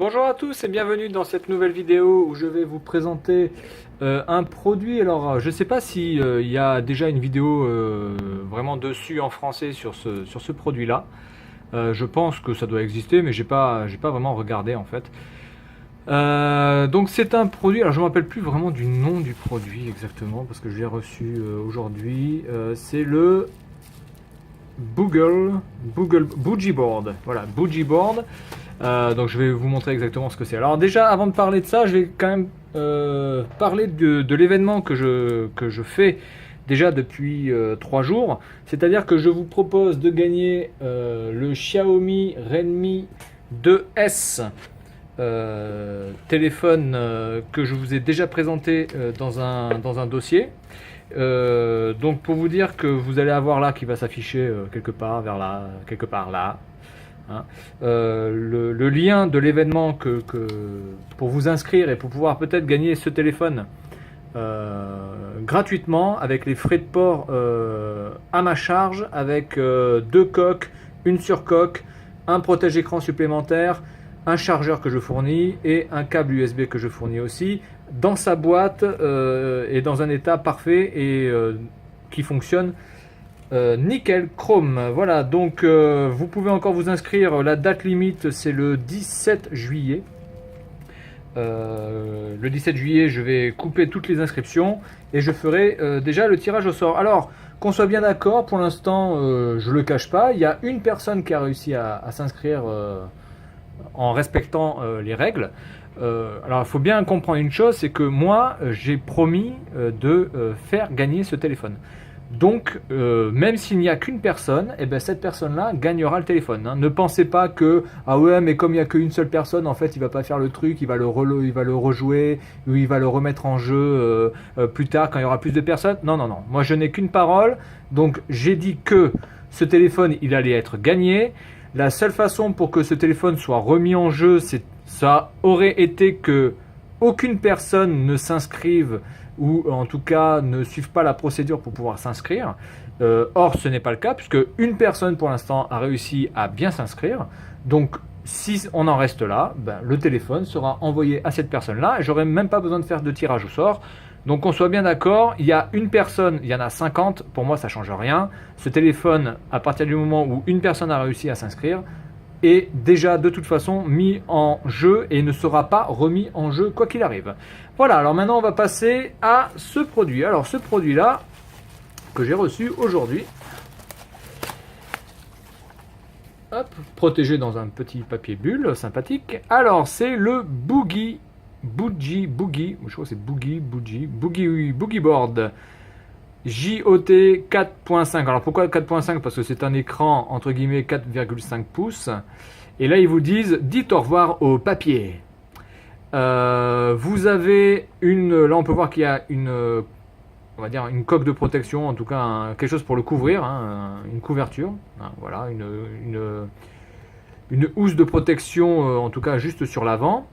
Bonjour à tous et bienvenue dans cette nouvelle vidéo où je vais vous présenter un produit. Alors je ne sais pas si il y a déjà une vidéo vraiment dessus en français sur ce produit-là. Je pense que ça doit exister mais j'ai pas vraiment regardé en fait. Donc c'est un produit, alors je ne me rappelle plus vraiment du nom du produit exactement parce que je l'ai reçu aujourd'hui. C'est le Boogie Board. Voilà, Boogie Board. Donc je vais vous montrer exactement ce que c'est. Alors déjà, avant de parler de ça, je vais quand même parler de l'événement que je fais déjà depuis 3 jours. C'est-à-dire que je vous propose de gagner le Xiaomi Redmi 2S téléphone que je vous ai déjà présenté dans un dossier. Donc pour vous dire que vous allez avoir là qui va s'afficher quelque part vers là, quelque part là. Hein. Le lien de l'événement pour vous inscrire et pour pouvoir peut-être gagner ce téléphone gratuitement avec les frais de port à ma charge, avec 2 coques, une surcoque, un protège-écran supplémentaire, un chargeur que je fournis et un câble USB que je fournis aussi dans sa boîte et dans un état parfait et qui fonctionne nickel chrome. Voilà, donc vous pouvez encore vous inscrire. La date limite c'est le 17 juillet. Le 17 juillet, je vais couper toutes les inscriptions et je ferai déjà le tirage au sort. Alors, qu'on soit bien d'accord, pour l'instant, je le cache pas, il y a une personne qui a réussi à s'inscrire en respectant les règles. Alors, il faut bien comprendre une chose, c'est que moi, j'ai promis de faire gagner ce téléphone. Donc, même s'il n'y a qu'une personne, eh ben, cette personne-là gagnera le téléphone. Hein. Ne pensez pas que, ah ouais, mais comme il n'y a qu'une seule personne, en fait, il va pas faire le truc, il va le rejouer, ou il va le remettre en jeu plus tard quand il y aura plus de personnes. Non, non, non. Moi, je n'ai qu'une parole. Donc, j'ai dit que ce téléphone, il allait être gagné. La seule façon pour que ce téléphone soit remis en jeu, ça aurait été que aucune personne ne s'inscrive ou en tout cas ne suive pas la procédure pour pouvoir s'inscrire. Or, ce n'est pas le cas puisque une personne pour l'instant a réussi à bien s'inscrire. Donc, si on en reste là, ben, le téléphone sera envoyé à cette personne-là et j'aurai même pas besoin de faire de tirage au sort. Donc, qu'on soit bien d'accord, il y a une personne, il y en a 50, pour moi ça change rien. Ce téléphone, à partir du moment où une personne a réussi à s'inscrire, est déjà de toute façon mis en jeu et ne sera pas remis en jeu quoi qu'il arrive. Voilà, alors maintenant on va passer à ce produit. Alors ce produit là que j'ai reçu aujourd'hui, hop, protégé dans un petit papier bulle sympathique. Alors c'est le Boogie, je crois que c'est Boogie Board JOT 4.5. Alors pourquoi 4.5? Parce que c'est un écran entre guillemets 4,5 pouces. Et là ils vous disent dites au revoir au papier. Vous avez là on peut voir qu'il y a on va dire une coque de protection, en tout cas quelque chose pour le couvrir, hein, une couverture. Hein, voilà, une housse de protection, en tout cas juste sur l'avant.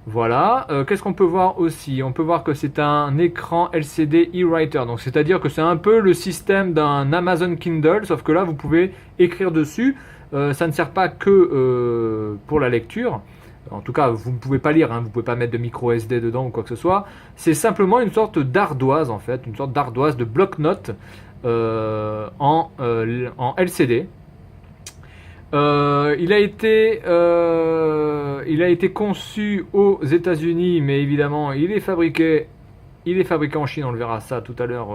Voilà, qu'est-ce qu'on peut voir aussi? On peut voir que c'est un écran LCD e-writer, donc c'est-à-dire que c'est un peu le système d'un Amazon Kindle, sauf que là vous pouvez écrire dessus. Ça ne sert pas que pour la lecture. En tout cas, vous ne pouvez pas lire, hein, vous ne pouvez pas mettre de micro SD dedans ou quoi que ce soit. C'est simplement une sorte d'ardoise en fait, une sorte d'ardoise de bloc-notes en LCD. Il a été conçu aux États-Unis, mais évidemment, il est fabriqué en Chine. On le verra ça tout à l'heure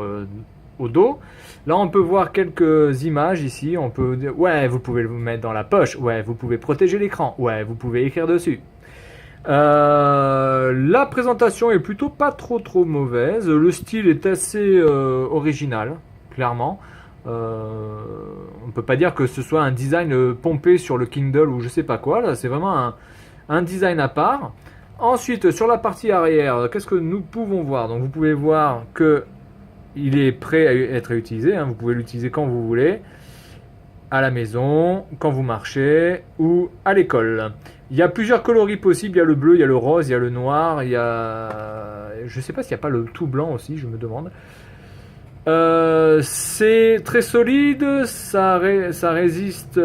au dos. Là, on peut voir quelques images ici. On peut dire, ouais, vous pouvez le mettre dans la poche. Ouais, vous pouvez protéger l'écran. Ouais, vous pouvez écrire dessus. La présentation est plutôt pas trop mauvaise. Le style est assez original, clairement. On ne peut pas dire que ce soit un design pompé sur le Kindle ou je sais pas quoi. Là, c'est vraiment un design à part. Ensuite, sur la partie arrière, qu'est-ce que nous pouvons voir? Donc, vous pouvez voir que il est prêt à être utilisé. Hein. Vous pouvez l'utiliser quand vous voulez, à la maison, quand vous marchez ou à l'école. Il y a plusieurs coloris possibles. Il y a le bleu, il y a le rose, il y a le noir. Il y a, je sais pas s'il n'y a pas le tout blanc aussi. Je me demande. C'est très solide, ça résiste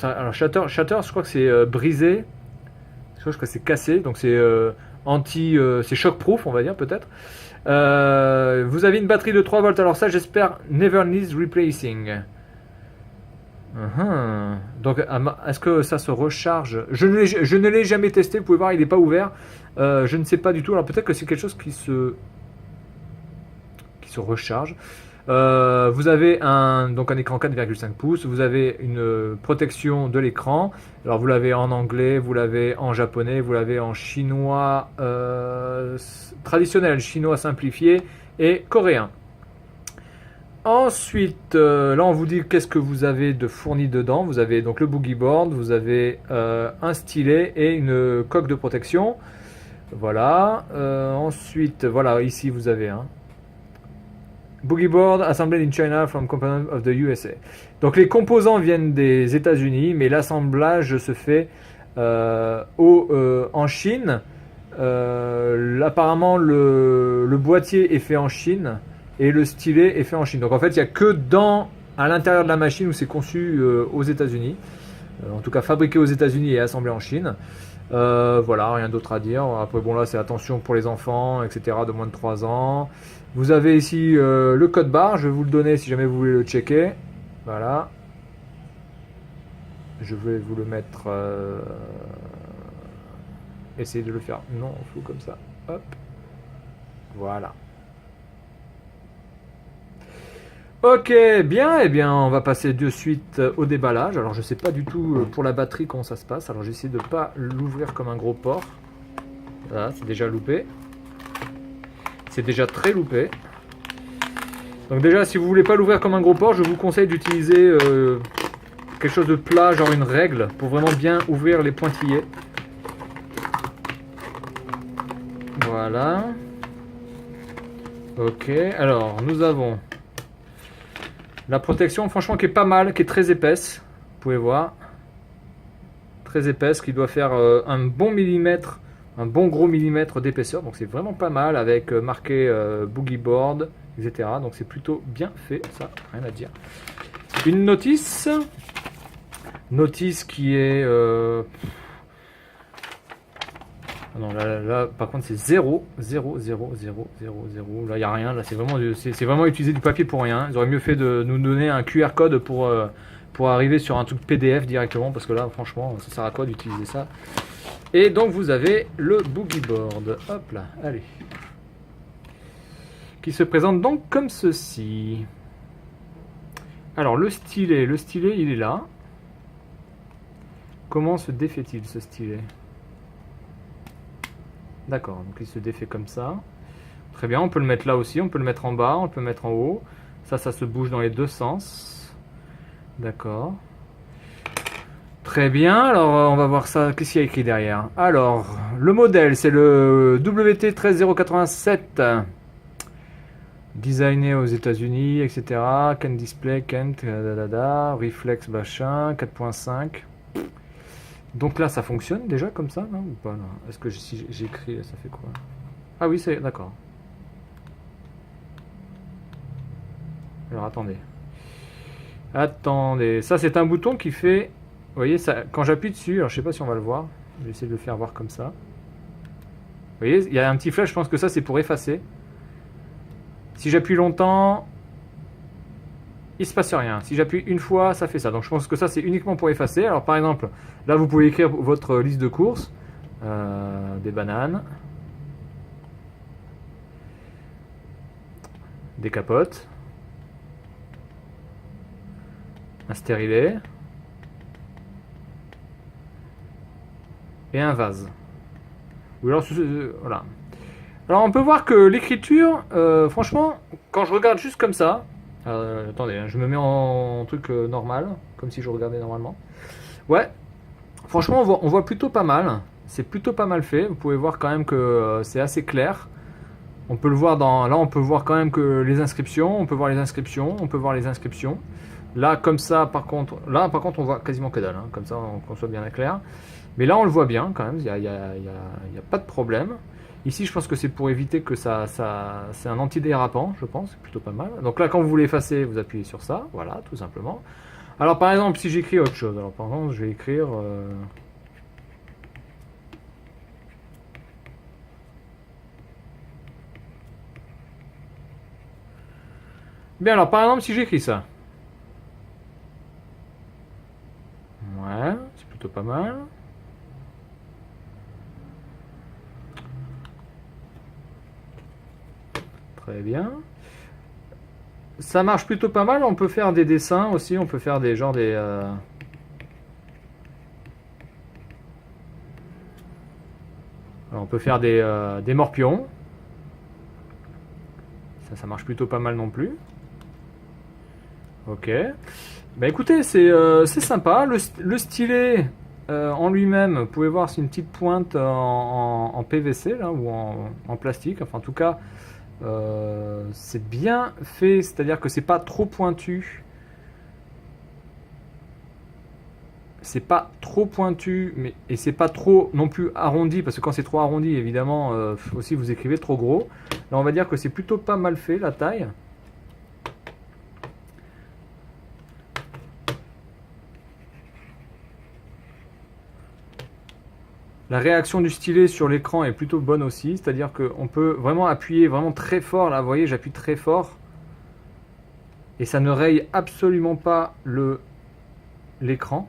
alors shatter, je crois que c'est brisé. Je crois que c'est cassé, donc c'est c'est shockproof, on va dire peut-être. Vous avez une batterie de 3 volts, alors ça j'espère never needs replacing. Donc est-ce que ça se recharge? Je ne l'ai jamais testé, vous pouvez voir il n'est pas ouvert. Je ne sais pas du tout, alors peut-être que c'est quelque chose qui se recharge. Vous avez donc un écran 4,5 pouces, vous avez une protection de l'écran. Alors vous l'avez en anglais, vous l'avez en japonais, vous l'avez en chinois traditionnel, chinois simplifié et coréen. Ensuite, là on vous dit qu'est-ce que vous avez de fourni dedans. Vous avez donc le boogie board, vous avez un stylet et une coque de protection. Voilà. Ensuite, voilà, ici vous avez un Boogie board assembled in China from component of the USA. Donc les composants viennent des États-Unis, mais l'assemblage se fait en Chine. Apparemment, le boîtier est fait en Chine et le stylet est fait en Chine. Donc en fait, il n'y a que à l'intérieur de la machine où c'est conçu aux États-Unis. En tout cas, fabriqué aux États-Unis et assemblé en Chine. Voilà, rien d'autre à dire. Après, bon, là, c'est attention pour les enfants, etc., de moins de 3 ans. Vous avez ici le code barre. Je vais vous le donner si jamais vous voulez le checker. Voilà. Je vais vous le mettre. Essayez de le faire. Non, flou comme ça. Hop. Voilà. Ok, bien, eh bien, on va passer de suite au déballage. Alors, je sais pas du tout pour la batterie comment ça se passe. Alors, j'essaie de pas l'ouvrir comme un gros porc. Voilà, c'est déjà loupé. C'est déjà très loupé. Donc déjà, si vous voulez pas l'ouvrir comme un gros porc, je vous conseille d'utiliser quelque chose de plat, genre une règle, pour vraiment bien ouvrir les pointillés. Voilà. Ok, alors, nous avons la protection, franchement, qui est pas mal, qui est très épaisse. Vous pouvez voir. Très épaisse, qui doit faire un bon millimètre, un bon gros millimètre d'épaisseur. Donc c'est vraiment pas mal, avec marqué boogie board, etc. Donc c'est plutôt bien fait, ça, rien à dire. Une notice. Notice qui est... non, là, par contre, c'est 0, 0, 0, 0, 0, 0. Là, il n'y a rien. Là, c'est vraiment utiliser du papier pour rien. Ils auraient mieux fait de nous donner un QR code pour arriver sur un truc PDF directement. Parce que là, franchement, ça sert à quoi d'utiliser ça? Et donc, vous avez le boogie board. Hop là, allez. Qui se présente donc comme ceci. Alors, le stylet, il est là. Comment se défait-il, ce stylet? D'accord, donc il se défait comme ça. Très bien, on peut le mettre là aussi, on peut le mettre en bas, on peut le mettre en haut. Ça se bouge dans les deux sens. D'accord. Très bien, alors on va voir ça. Qu'est-ce qu'il y a écrit derrière? Alors, le modèle, c'est le WT13087. Designé aux États-Unis, etc. Can display, Kent, reflex, machin, 4.5. Donc là, ça fonctionne déjà comme ça, non, ou pas? Est-ce que si j'écris, ça fait quoi? Ah oui, c'est d'accord. Alors attendez. Attendez, ça c'est un bouton qui fait... Vous voyez, ça, quand j'appuie dessus, alors je sais pas si on va le voir. Je vais essayer de le faire voir comme ça. Vous voyez, il y a un petit flash, je pense que ça c'est pour effacer. Si j'appuie longtemps, il se passe rien. Si j'appuie une fois, ça fait ça. Donc je pense que ça c'est uniquement pour effacer. Alors par exemple, là vous pouvez écrire votre liste de courses. Des bananes. Des capotes. Un stérilet. Et un vase. Ou alors, voilà. Alors on peut voir que l'écriture, franchement, quand je regarde juste comme ça, attendez, je me mets en truc normal, comme si je regardais normalement. Ouais, franchement on voit plutôt pas mal, c'est plutôt pas mal fait. Vous pouvez voir quand même que c'est assez clair. On peut le voir là on peut voir quand même que les inscriptions, on peut voir les inscriptions, on peut voir les inscriptions. Là comme ça par contre on voit quasiment que dalle, hein, comme ça qu'on soit bien clair. Mais là on le voit bien quand même, il y a pas de problème. Ici, je pense que c'est pour éviter que c'est un antidérapant, je pense, c'est plutôt pas mal. Donc là, quand vous voulez effacer, vous appuyez sur ça, voilà, tout simplement. Alors par exemple, si j'écris autre chose, alors par exemple, je vais écrire... Bien, alors par exemple, si j'écris ça. Ouais, c'est plutôt pas mal. Très bien. Ça marche plutôt pas mal. On peut faire des dessins aussi. On peut faire des genres des... Alors, on peut faire des morpions. Ça marche plutôt pas mal non plus. Ok. Bah écoutez, c'est sympa. Le stylet en lui-même, vous pouvez voir, c'est une petite pointe en PVC là, ou en plastique. Enfin, en tout cas, c'est bien fait. C'est-à-dire que c'est pas trop pointu. C'est pas trop pointu, et c'est pas trop non plus arrondi, parce que quand c'est trop arrondi, évidemment, aussi vous écrivez trop gros. Là, on va dire que c'est plutôt pas mal fait, la taille. La réaction du stylet sur l'écran est plutôt bonne aussi, c'est-à-dire qu'on peut vraiment appuyer vraiment très fort. Là, vous voyez, j'appuie très fort. Et ça ne raye absolument pas l'écran.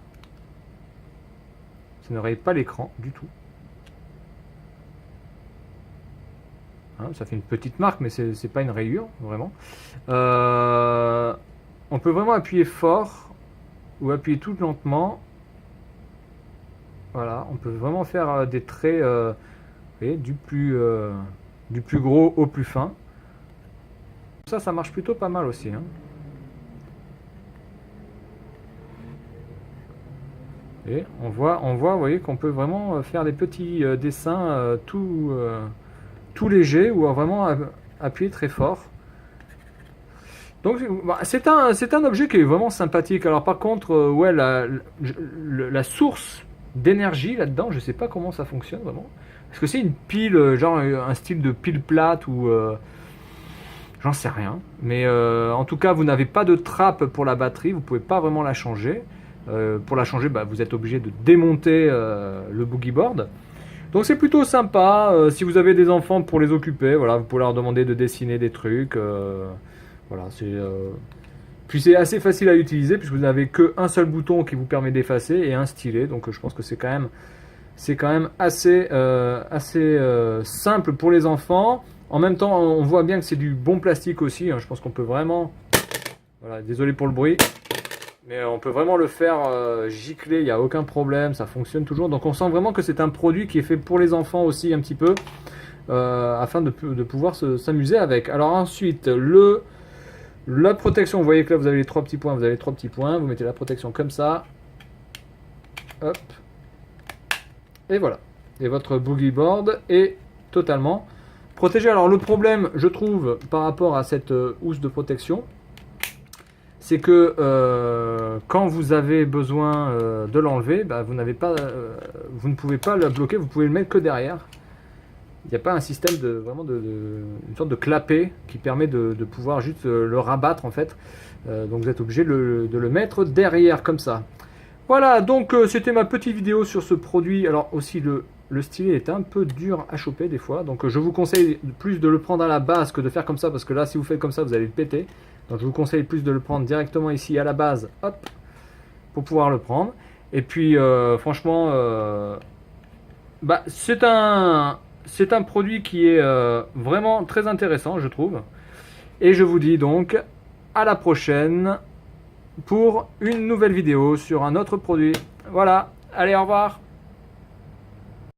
Ça ne raye pas l'écran du tout. Hein, ça fait une petite marque, mais c'est pas une rayure, vraiment. On peut vraiment appuyer fort ou appuyer tout lentement. Voilà, on peut vraiment faire des traits vous voyez, du plus gros au plus fin. Ça marche plutôt pas mal aussi. Hein. Et on voit, vous voyez, qu'on peut vraiment faire des petits dessins tout légers ou vraiment appuyer très fort. Donc c'est un objet qui est vraiment sympathique. Alors par contre, ouais, la source d'énergie là-dedans, je sais pas comment ça fonctionne vraiment. Est-ce que c'est une pile, genre un style de pile plate ou j'en sais rien. Mais en tout cas, vous n'avez pas de trappe pour la batterie, vous pouvez pas vraiment la changer. Pour la changer, bah, vous êtes obligé de démonter le boogie board. Donc c'est plutôt sympa. Si vous avez des enfants pour les occuper, voilà, vous pouvez leur demander de dessiner des trucs. Voilà, puis c'est assez facile à utiliser puisque vous n'avez qu'un seul bouton qui vous permet d'effacer et un stylet. Donc je pense que c'est quand même assez simple pour les enfants. En même temps, on voit bien que c'est du bon plastique aussi. Hein. Je pense qu'on peut vraiment... Voilà, désolé pour le bruit. Mais on peut vraiment le faire gicler, il n'y a aucun problème, ça fonctionne toujours. Donc on sent vraiment que c'est un produit qui est fait pour les enfants aussi un petit peu, afin de pouvoir s'amuser avec. Alors ensuite, la protection, vous voyez que là vous avez les trois petits points, vous mettez la protection comme ça. Hop. Et voilà. Et votre boogie board est totalement protégé. Alors le problème, je trouve, par rapport à cette housse de protection, c'est que quand vous avez besoin de l'enlever, bah, vous ne pouvez pas le bloquer, vous pouvez le mettre que derrière. Il n'y a pas un système une sorte de clapet qui permet de pouvoir juste le rabattre en fait. Donc vous êtes obligé de le mettre derrière comme ça. Voilà, donc c'était ma petite vidéo sur ce produit. Alors aussi le stylet est un peu dur à choper des fois, donc je vous conseille plus de le prendre à la base que de faire comme ça, parce que là si vous faites comme ça vous allez le péter. Donc je vous conseille plus de le prendre directement ici à la base, hop, pour pouvoir le prendre. Et puis franchement, bah, c'est un produit qui est vraiment très intéressant, je trouve. Et je vous dis donc à la prochaine pour une nouvelle vidéo sur un autre produit. Voilà, allez, au revoir.